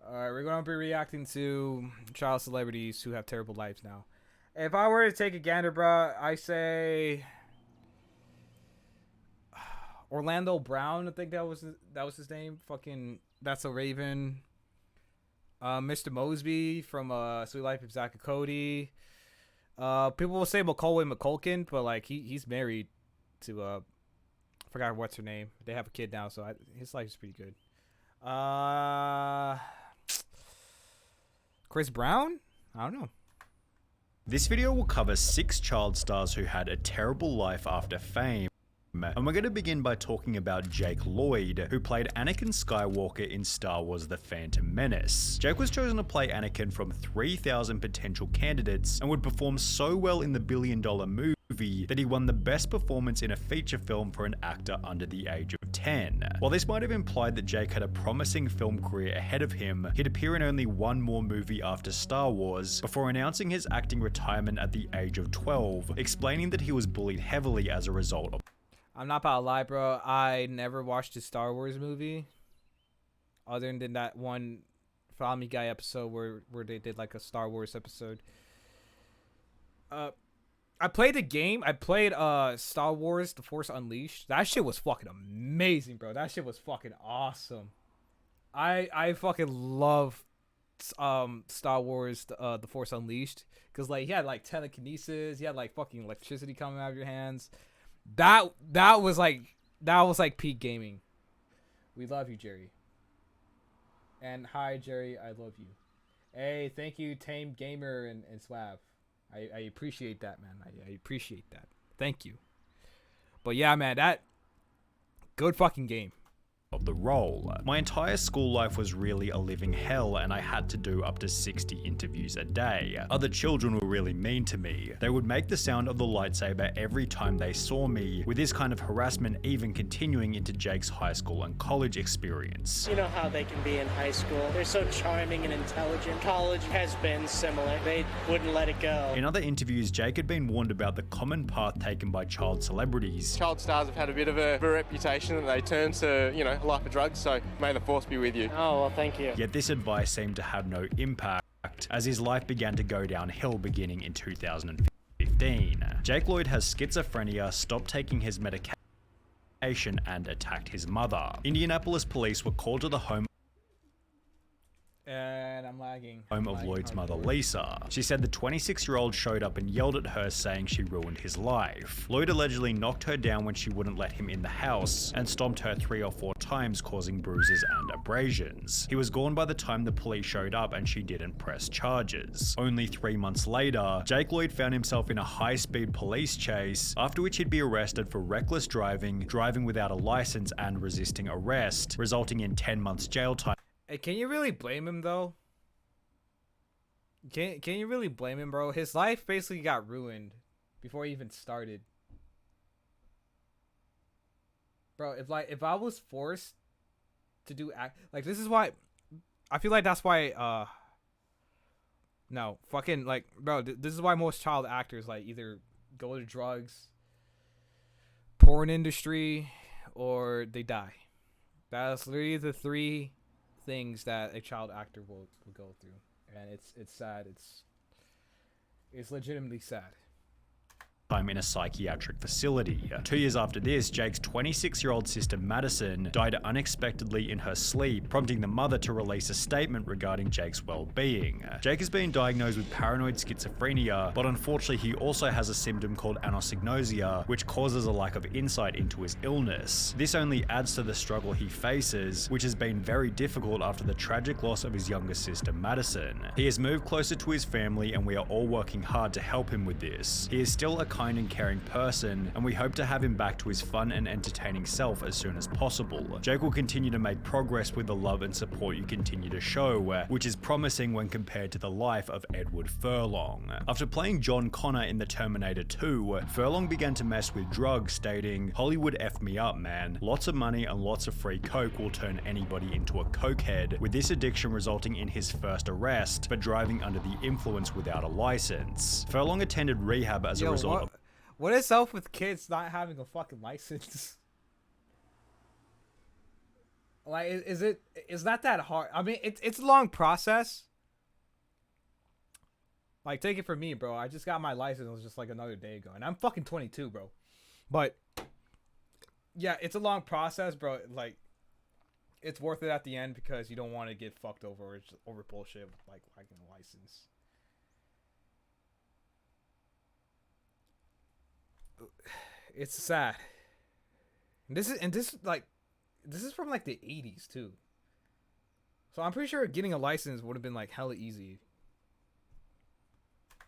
Alright, we're going to be reacting to child celebrities who have terrible lives now. If I were to take a gander, bro, I say Orlando Brown. I think that was his name. Fucking, that's a Raven. Mr. Mosby from Sweet Life of Zach and Cody. People will say Macaulay McCulkin, but like he's married to I forgot what's her name. They have a kid now, so his life is pretty good. Chris Brown? I don't know. This video will cover 6 child stars who had a terrible life after fame. And we're going to begin by talking about Jake Lloyd, who played Anakin Skywalker in Star Wars The Phantom Menace. Jake was chosen to play Anakin from 3,000 potential candidates and would perform so well in the billion-dollar movie that he won the best performance in a feature film for an actor under the age of 10. While this might have implied that Jake had a promising film career ahead of him, he'd appear in only one more movie after Star Wars, before announcing his acting retirement at the age of 12, explaining that he was bullied heavily as a result of. I'm not about to lie, bro. I never watched a Star Wars movie, other than that one Family Guy episode where they did like a Star Wars episode. I played the game. I played Star Wars: The Force Unleashed. That shit was fucking amazing, bro. That shit was fucking awesome. I fucking love Star Wars: The Force Unleashed, because like he had like telekinesis. He had like fucking electricity coming out of your hands. That was like peak gaming. We love you, Jerry. And hi, Jerry. I love you. Hey, thank you, Tame Gamer and Swav. I appreciate that, man. I appreciate that. Thank you. But yeah, man, that good fucking game. Of the role. My entire school life was really a living hell, and I had to do up to 60 interviews a day. Other children were really mean to me. They would make the sound of the lightsaber every time they saw me, with this kind of harassment even continuing into Jake's high school and college experience. You know how they can be in high school. They're so charming and intelligent. College has been similar. They wouldn't let it go. In other interviews, Jake had been warned about the common path taken by child celebrities. Child stars have had a bit of a reputation that they turn to, a life of drugs, so may the force be with you. Oh, well, thank you. Yet this advice seemed to have no impact, as his life began to go downhill beginning in 2015. Jake Lloyd has schizophrenia, stopped taking his medication, and attacked his mother. Indianapolis police were called to the home And I'm lagging. of Lloyd's mother, Lisa. She said the 26-year-old showed up and yelled at her, saying she ruined his life. Lloyd allegedly knocked her down when she wouldn't let him in the house and stomped her 3 or 4 times, causing bruises and abrasions. He was gone by the time the police showed up, and she didn't press charges. Only 3 months later, Jake Lloyd found himself in a high-speed police chase, after which he'd be arrested for reckless driving, driving without a license, and resisting arrest, resulting in 10 months jail time. Hey, can you really blame him though? Can you really blame him, bro? His life basically got ruined before he even started. Bro, if I was forced to do this is why I feel like that's why no, fucking like, bro, this is why most child actors like either go to drugs, porn industry, or they die. That's literally the 3 things that a child actor will go through, and it's sad. It's legitimately sad. Time in a psychiatric facility. 2 years after this, Jake's 26-year-old sister Madison died unexpectedly in her sleep, prompting the mother to release a statement regarding Jake's well-being. Jake has been diagnosed with paranoid schizophrenia, but unfortunately he also has a symptom called anosognosia, which causes a lack of insight into his illness. This only adds to the struggle he faces, which has been very difficult after the tragic loss of his younger sister Madison. He has moved closer to his family, and we are all working hard to help him with this. He is still a kind and caring person, and we hope to have him back to his fun and entertaining self as soon as possible. Jake will continue to make progress with the love and support you continue to show, which is promising when compared to the life of Edward Furlong. After playing John Connor in The Terminator 2, Furlong began to mess with drugs, stating, "Hollywood effed me up, man. Lots of money and lots of free coke will turn anybody into a cokehead," with this addiction resulting in his first arrest for driving under the influence without a license. Furlong attended rehab as a result of What is up with kids not having a fucking license? Like, is not that hard? I mean, it's a long process. Like, take it from me, bro. I just got my license. It was just like another day ago, and I'm fucking 22, bro. But yeah, it's a long process, bro. Like, it's worth it at the end because you don't want to get fucked over bullshit with like a license. It's sad. This is from like the 80s too. So I'm pretty sure getting a license would have been like hella easy.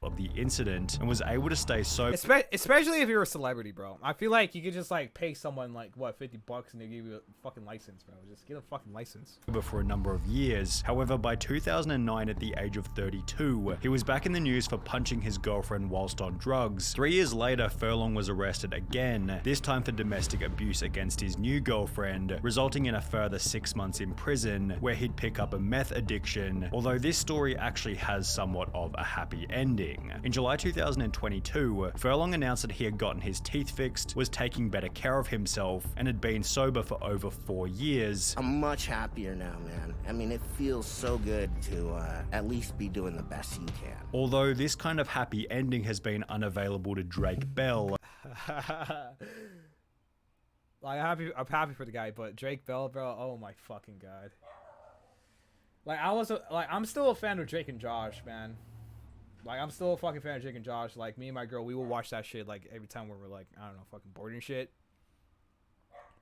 Of the incident and was able to stay sober, especially if you're a celebrity, bro. I feel like you could just like pay someone like what, $50 and they give you a fucking license, bro. Just get a fucking license. For a number of years. However, by 2009, at the age of 32, he was back in the news for punching his girlfriend whilst on drugs. 3 years later, Furlong was arrested again, this time for domestic abuse against his new girlfriend, resulting in a further 6 months in prison, where he'd pick up a meth addiction, although this story actually has somewhat of a happy ending. In July 2022, Furlong announced that he had gotten his teeth fixed, was taking better care of himself, and had been sober for over 4 years. I'm much happier now, man. I mean, it feels so good to at least be doing the best you can. Although this kind of happy ending has been unavailable to Drake Bell. Like, I'm happy for the guy, but Drake Bell, bro, oh my fucking god. Like, I'm still a fan of Drake and Josh, man. Like, I'm still a fucking fan of Drake and Josh. Like, me and my girl, we will watch that shit, like, every time we're like, I don't know, fucking bored and shit.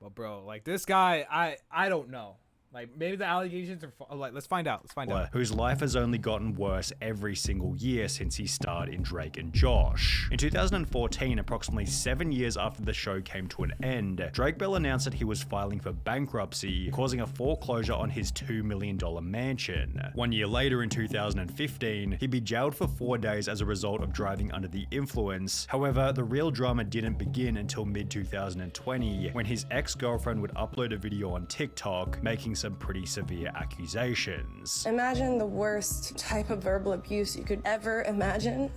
But, bro, like, this guy, I don't know. Like, maybe the allegations are... Like, let's find out. Whose life has only gotten worse every single year since he starred in Drake and Josh. In 2014, approximately 7 years after the show came to an end, Drake Bell announced that he was filing for bankruptcy, causing a foreclosure on his $2 million mansion. 1 year later, in 2015, he'd be jailed for 4 days as a result of driving under the influence. However, the real drama didn't begin until mid-2020, when his ex-girlfriend would upload a video on TikTok, making some pretty severe accusations. Imagine the worst type of verbal abuse you could ever imagine.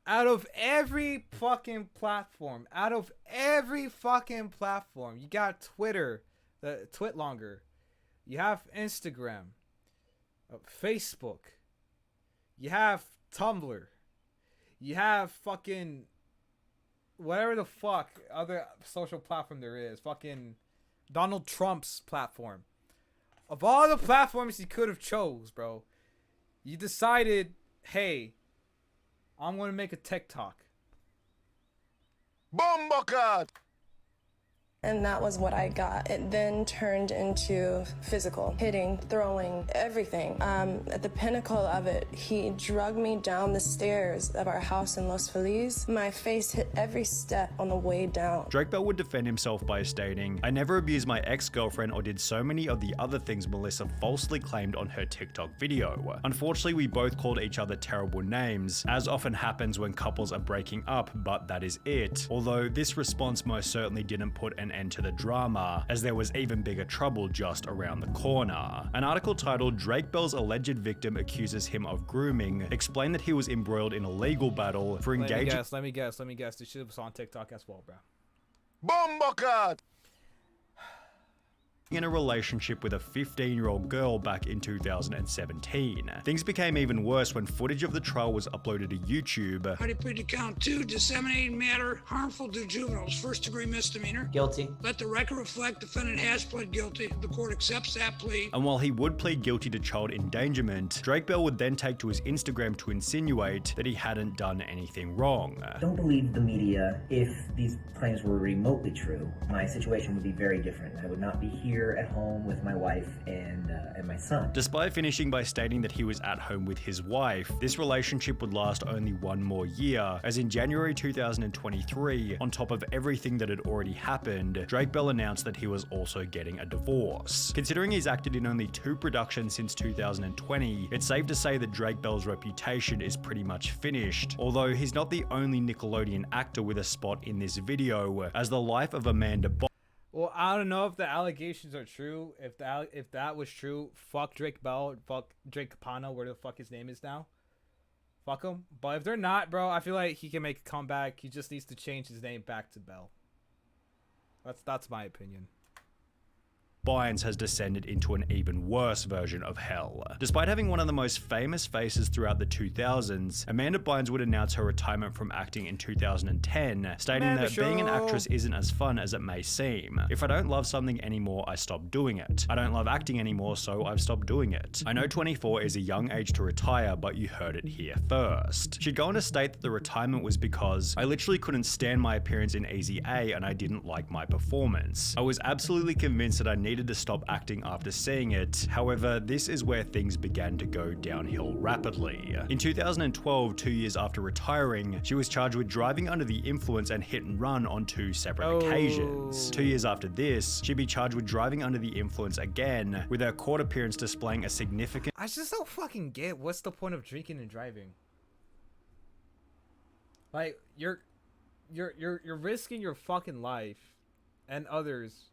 Out of every fucking platform, you got Twitter, the Twitlonger, you have Instagram, Facebook, you have Tumblr, you have fucking whatever the fuck other social platform there is, fucking Donald Trump's platform. Of all the platforms you could have chose, bro, you decided, hey, I'm going to make a TikTok. Bombocat! And that was what I got. It then turned into physical, hitting, throwing, everything. At the pinnacle of it, he dragged me down the stairs of our house in Los Feliz. My face hit every step on the way down. Drake Bell would defend himself by stating, "I never abused my ex-girlfriend or did so many of the other things Melissa falsely claimed on her TikTok video. Unfortunately, we both called each other terrible names, as often happens when couples are breaking up, but that is it." Although this response most certainly didn't put an end to the drama, as there was even bigger trouble just around the corner. An article titled "Drake Bell's Alleged Victim Accuses Him of Grooming" explained that he was embroiled in a legal battle for engaging— Let me guess. This shit was on TikTok as well, bro. Bombocat! in a relationship with a 15-year-old girl back in 2017. Things became even worse when footage of the trial was uploaded to YouTube. How do you plead to count 2, disseminating matter harmful to juveniles, first-degree misdemeanor? Guilty. Let the record reflect defendant has pled guilty. The court accepts that plea. And while he would plead guilty to child endangerment, Drake Bell would then take to his Instagram to insinuate that he hadn't done anything wrong. Don't believe the media. If these claims were remotely true, my situation would be very different. I would not be here at home with my wife and my son. Despite finishing by stating that he was at home with his wife, this relationship would last only one more year, as in January 2023, on top of everything that had already happened, Drake Bell announced that he was also getting a divorce. Considering he's acted in only 2 productions since 2020, it's safe to say that Drake Bell's reputation is pretty much finished, although he's not the only Nickelodeon actor with a spot in this video, as the life of Amanda Well, I don't know if the allegations are true. If that was true, fuck Drake Bell, fuck Drake Capano, where the fuck his name is now. Fuck him. But if they're not, bro, I feel like he can make a comeback. He just needs to change his name back to Bell. That's my opinion. Bynes has descended into an even worse version of hell. Despite having one of the most famous faces throughout the 2000s, Amanda Bynes would announce her retirement from acting in 2010, stating that being an actress isn't as fun as it may seem. If I don't love something anymore, I stop doing it. I don't love acting anymore, so I've stopped doing it. I know 24 is a young age to retire, but you heard it here first. She'd go on to state that the retirement was because I literally couldn't stand my appearance in Easy A and I didn't like my performance. I was absolutely convinced that I needed to stop acting after seeing it. However, this is where things began to go downhill rapidly. In 2012, 2 years after retiring, she was charged with driving under the influence and hit and run on 2 separate occasions. 2 years after this, she'd be charged with driving under the influence again, with her court appearance displaying a significant— I just don't fucking get what's the point of drinking and driving. Like, you're risking your fucking life and others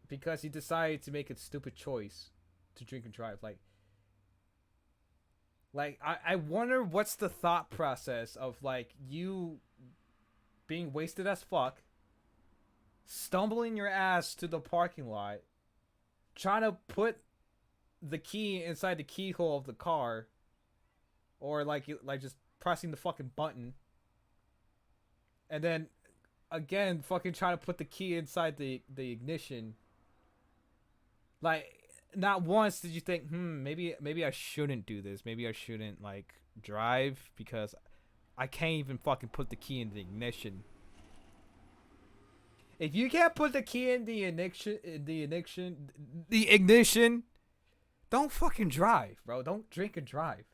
because you decided to make a stupid choice to drink and drive. Like I wonder what's the thought process of like you being wasted as fuck, stumbling your ass to the parking lot, trying to put the key inside the keyhole of the car, or like just pressing the fucking button, and then again fucking trying to put the key inside the ignition. Like, not once did you think, maybe I shouldn't do this. Maybe I shouldn't like drive because I can't even fucking put the key in the ignition. If you can't put the key in the ignition, don't fucking drive, bro. Don't drink and drive.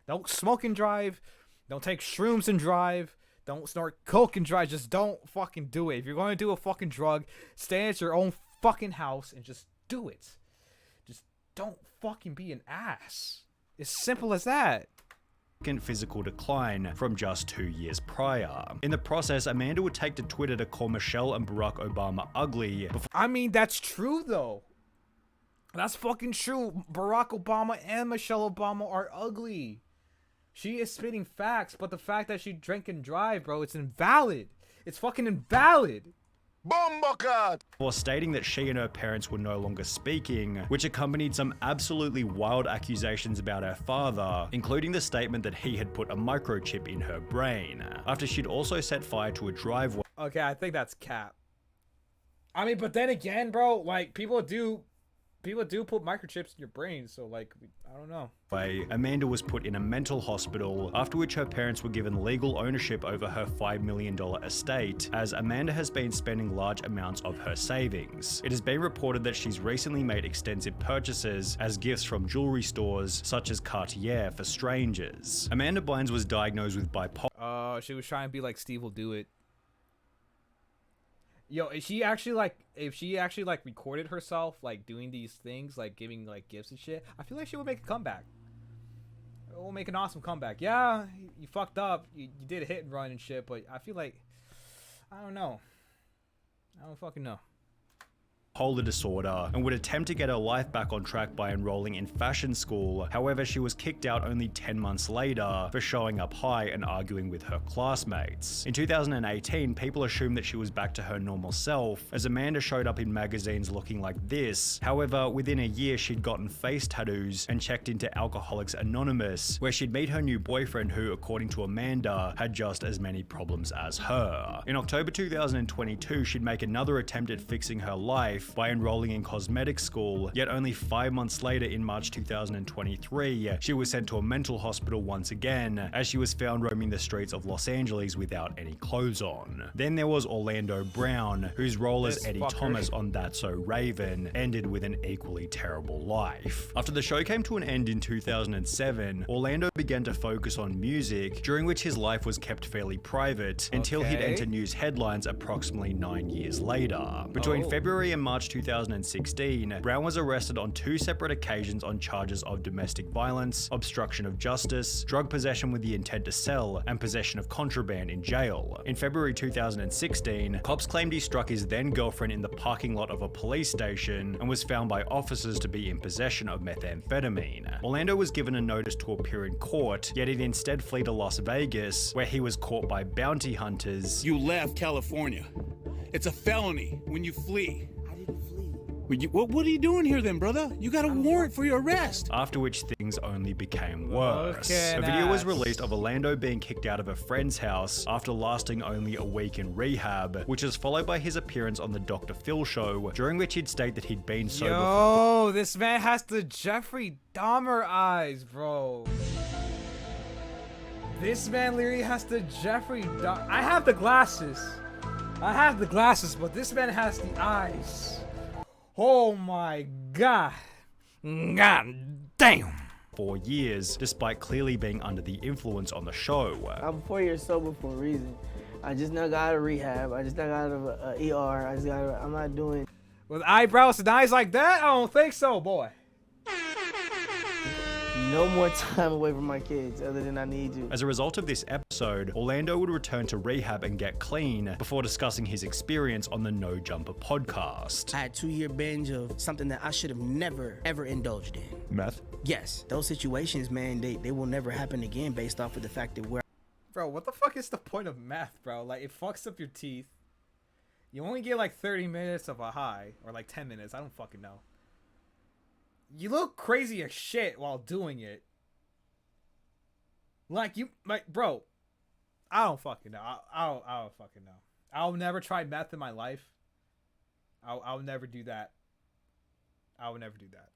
Don't smoke and drive. Don't take shrooms and drive. Don't snort coke and drive. Just don't fucking do it. If you're going to do a fucking drug, stay at your own fucking house and just do it. Just don't fucking be an ass. It's simple as that. Physical decline from just 2 years prior. In the process, Amanda would take to Twitter to call Michelle and Barack Obama ugly. I mean, that's true though. That's fucking true. Barack Obama and Michelle Obama are ugly. She is spitting facts, but the fact that she drank and drive, bro, it's invalid. It's fucking invalid. Or stating that she and her parents were no longer speaking, which accompanied some absolutely wild accusations about her father, including the statement that he had put a microchip in her brain, after she'd also set fire to a driveway. Okay, I think that's cap. I mean, but then again, bro, like, people do put microchips in your brain, so like, I don't know. Amanda was put in a mental hospital, after which her parents were given legal ownership over her $5 million estate, as Amanda has been spending large amounts of her savings. It has been reported that she's recently made extensive purchases as gifts from jewelry stores such as Cartier for strangers. Amanda Bynes was diagnosed with bipolar. She was trying to be like Steve Will Do It. Yo, if she actually like recorded herself like doing these things, like giving like gifts and shit, I feel like she would make a comeback. It will make an awesome comeback. Yeah, you fucked up. You did a hit and run and shit, but I feel like, I don't know. I don't fucking know. Bipolar disorder and would attempt to get her life back on track by enrolling in fashion school. However, she was kicked out only 10 months later for showing up high and arguing with her classmates. In 2018, people assumed that she was back to her normal self, as Amanda showed up in magazines looking like this. However, within a year, she'd gotten face tattoos and checked into Alcoholics Anonymous, where she'd meet her new boyfriend who, according to Amanda, had just as many problems as her. In October 2022, she'd make another attempt at fixing her life by enrolling in cosmetic school, yet only 5 months later in March 2023, she was sent to a mental hospital once again, as she was found roaming the streets of Los Angeles without any clothes on. Then there was Orlando Brown, whose role as Eddie Thomas on That's So Raven ended with an equally terrible life. After the show came to an end in 2007, Orlando began to focus on music, during which his life was kept fairly private until he'd enter news headlines approximately 9 years later. Between February and March 2016, Brown was arrested on 2 separate occasions on charges of domestic violence, obstruction of justice, drug possession with the intent to sell, and possession of contraband in jail. In February 2016, cops claimed he struck his then girlfriend in the parking lot of a police station and was found by officers to be in possession of methamphetamine. Orlando was given a notice to appear in court, yet he'd instead flee to Las Vegas, where he was caught by bounty hunters. You left California. It's a felony when you flee. I didn't flee. What are you doing here then, brother? You got a warrant for your arrest. After which things only became worse. A video was released of Orlando being kicked out of a friend's house after lasting only a week in rehab, which was followed by his appearance on the Dr. Phil show, during which he'd state that he'd been sober. Yo, this man has the Jeffrey Dahmer eyes, bro. This man literally has the Jeffrey Dahmer. I have the glasses. But this man has the eyes. Oh my god. God damn. 4 years, despite clearly being under the influence on the show. I'm 4 years sober for a reason. I just now got out of rehab. I just now got out of ER. I'm not doing. With eyebrows and eyes like that? I don't think so, boy. No more time away from my kids other than I need to. As a result of this episode, Orlando would return to rehab and get clean before discussing his experience on the No Jumper podcast. I had a 2-year binge of something that I should have never, ever indulged in. Meth? Yes. Those situations, man, they will never happen again based off of the fact that we're... Bro, what the fuck is the point of meth, bro? Like, it fucks up your teeth. You only get like 30 minutes of a high, or like 10 minutes, I don't fucking know. You look crazy as shit while doing it. Like, bro, I don't fucking know. I don't fucking know. I'll never try meth in my life. I'll never do that. I would never do that.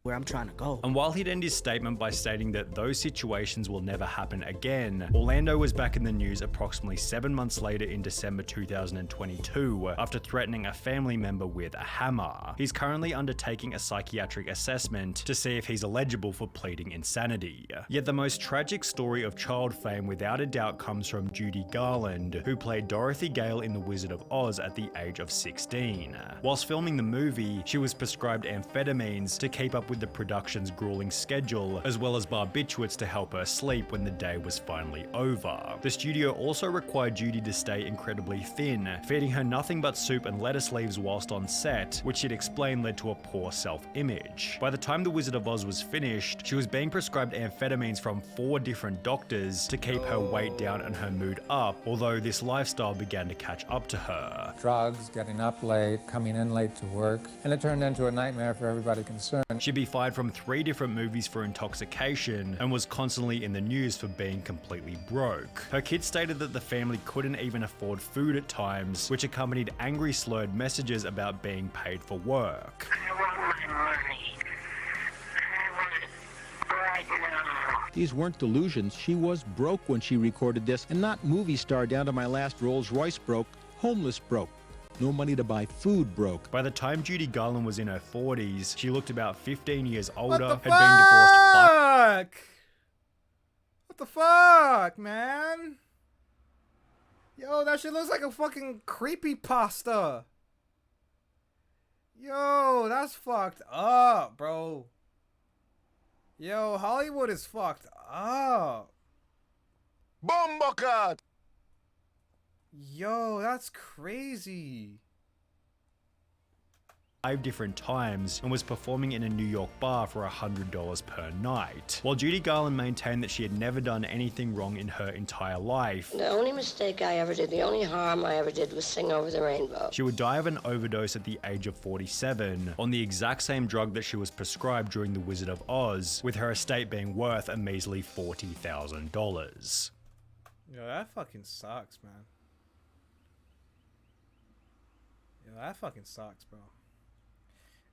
Where I'm trying to go. And while he'd end his statement by stating that those situations will never happen again, Orlando was back in the news approximately 7 months later in December 2022 after threatening a family member with a hammer. He's currently undertaking a psychiatric assessment to see if he's eligible for pleading insanity. Yet the most tragic story of child fame without a doubt comes from Judy Garland, who played Dorothy Gale in The Wizard of Oz at the age of 16. Whilst filming the movie, she was prescribed amphetamines to keep up with the production's grueling schedule, as well as barbiturates to help her sleep when the day was finally over. The studio also required Judy to stay incredibly thin, feeding her nothing but soup and lettuce leaves whilst on set, which she'd explained led to a poor self-image. By the time The Wizard of Oz was finished, she was being prescribed amphetamines from 4 different doctors to keep her weight down and her mood up, although this lifestyle began to catch up to her. Drugs, getting up late, coming in late to work, and it turned into a nightmare for everybody concerned. She'd be fired from 3 different movies for intoxication and was constantly in the news for being completely broke. Her kids stated that the family couldn't even afford food at times, which accompanied angry slurred messages about being paid for work. I want my money. I want it right now. These weren't delusions. She was broke when she recorded this, and not movie star down to my last Rolls Royce broke, homeless broke. No money to buy food broke. By the time Judy Garland was in her 40s, she looked about 15 years older, had been divorced. What the fuck, man? Yo, that shit looks like a fucking creepypasta. Yo, that's fucked up, bro. Yo, Hollywood is fucked up. Bombocat! Yo, that's crazy. 5 different times and was performing in a New York bar for $100 per night. While Judy Garland maintained that she had never done anything wrong in her entire life, the only mistake I ever did, the only harm I ever did was sing Over the Rainbow. She would die of an overdose at the age of 47 on the exact same drug that she was prescribed during The Wizard of Oz, with her estate being worth a measly $40,000. Yo, that fucking sucks, man. Yo, that fucking sucks, bro.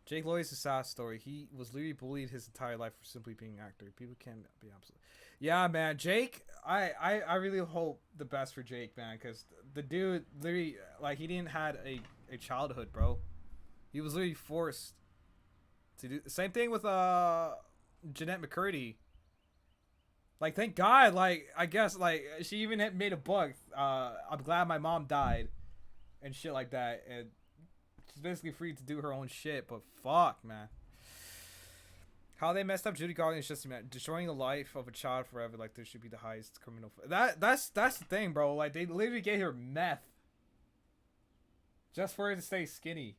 Jake Lloyd's a sad story. He was literally bullied his entire life for simply being an actor. People can't be absolute. Yeah, man. Jake, I really hope the best for Jake, man, because the dude literally, like, he didn't had a childhood, bro. He was literally forced to do the same thing with Jeanette McCurdy. Like, thank God, like, I guess, like, she even had made a book, I'm glad my mom died, and shit like that, and she's basically free to do her own shit, but fuck, man. How they messed up Judy Garland is just, man, destroying the life of a child forever, like, there should be the highest criminal. That's the thing, bro, like, they literally gave her meth just for her to stay skinny.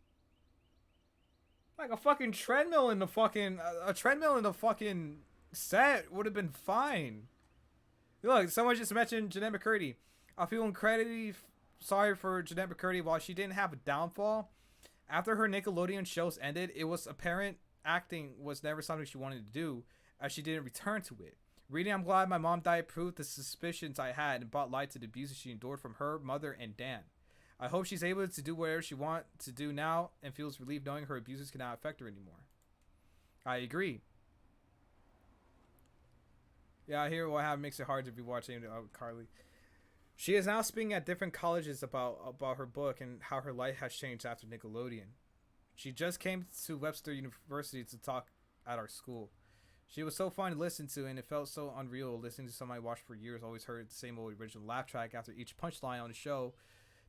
Like, a fucking treadmill in the fucking, set would have been fine. Look, someone just mentioned Jeanette McCurdy. I feel incredibly sorry for Jeanette McCurdy. While she didn't have a downfall, after her Nickelodeon shows ended, it was apparent acting was never something she wanted to do, as she didn't return to it. Reading I'm Glad My Mom Died proved the suspicions I had and brought light to the abuses she endured from her, mother, and Dan. I hope she's able to do whatever she wants to do now and feels relieved knowing her abusers cannot affect her anymore. I agree. Yeah, I hear what happened makes it hard to be watching Carly. She is now speaking at different colleges about her book and how her life has changed after Nickelodeon. She just came to Webster University to talk at our school. She was so fun to listen to, and it felt so unreal listening to somebody I watched for years always heard the same old original laugh track after each punchline on the show,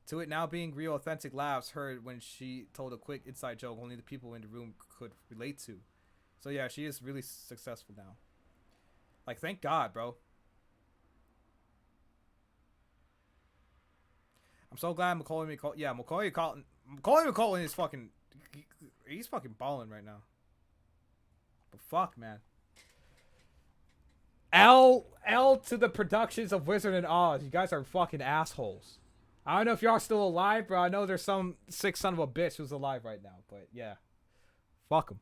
to it now being real authentic laughs heard when she told a quick inside joke only the people in the room could relate to. So yeah, she is really successful now. Like, thank God, bro. I'm so glad Macaulay Culkin is fucking, he's fucking balling right now. But fuck, man. L to the productions of Wizard and Oz. You guys are fucking assholes. I don't know if y'all still alive, bro. I know there's some sick son of a bitch who's alive right now, but yeah. Fuck him.